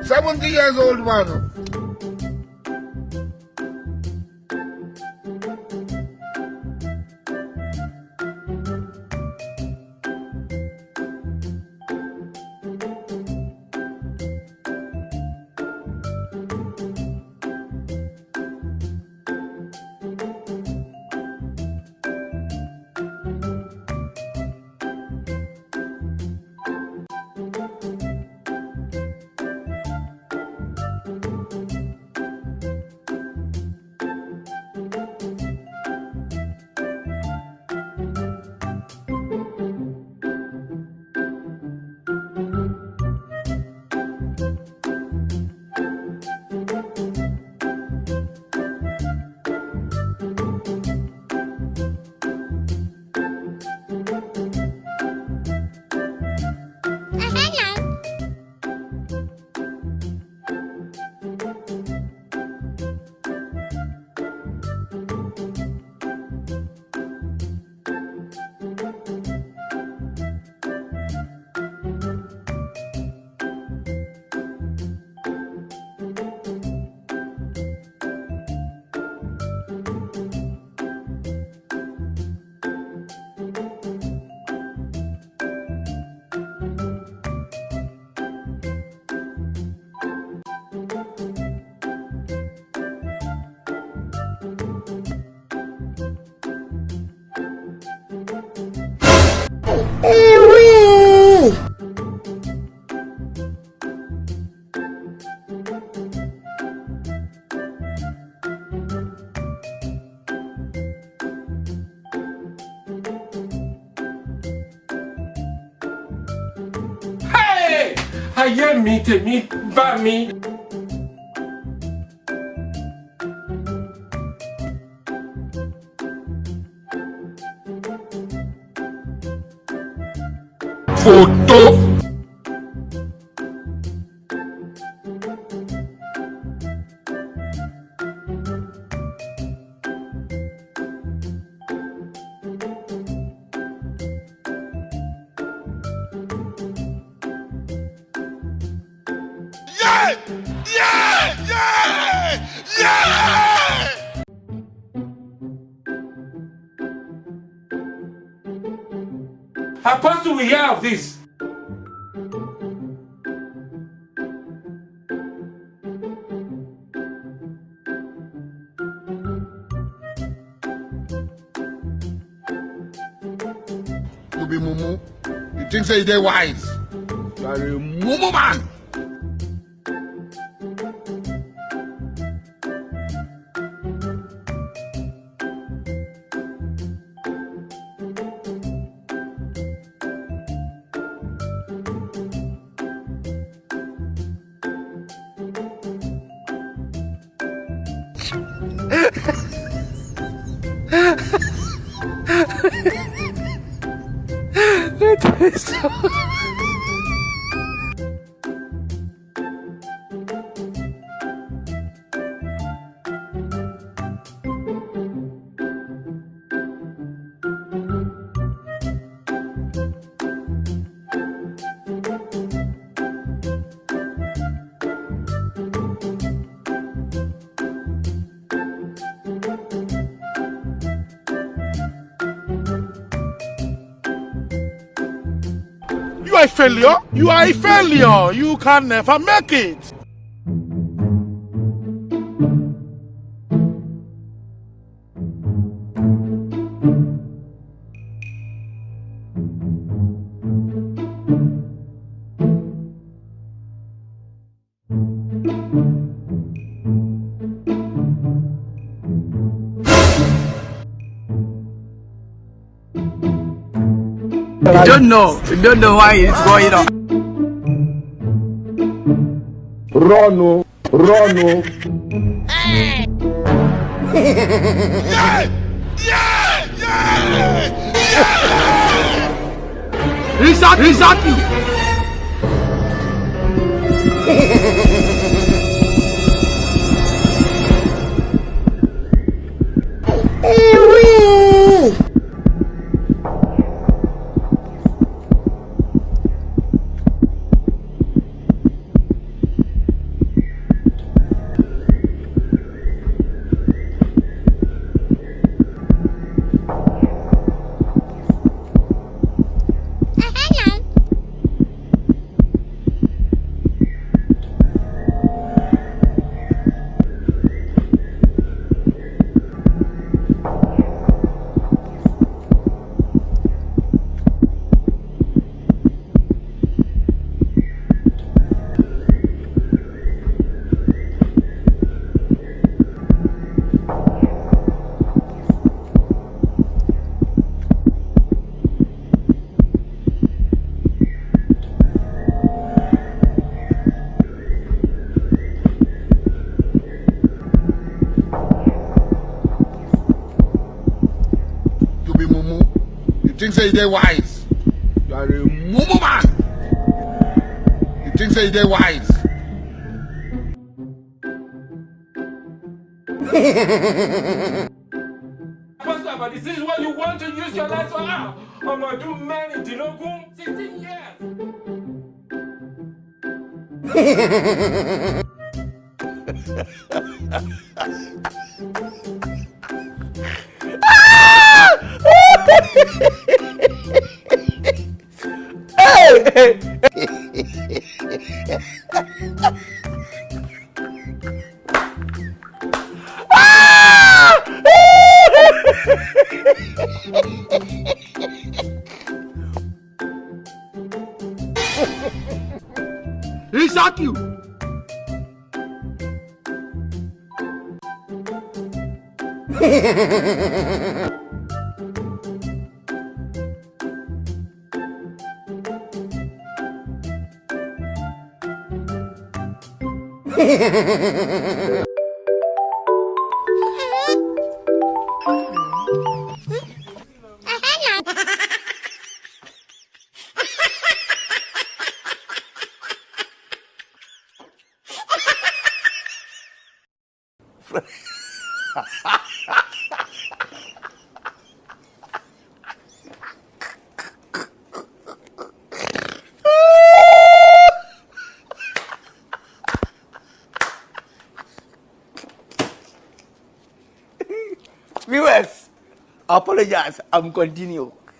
70 years old man. Hey! Ayé mi tèmi bá mi. Photo. Yeah! Yeah! Yeah! Yeah! Apostle, we hear of this. You be mumu. You think say they wise. You are a mumu man. You are a failure. You are a failure. You can never make it. You don't know why it's going on. Run. Yeah! Yeah! Yeah! Yeah! Exactly. think say they wise. You are a mumu man. You think say they wise. Pastor, but this is what you want to use your life for. I'm gonna do many, Dinogun, 16 years. He shock you. Viewers, apologize. I'm continue.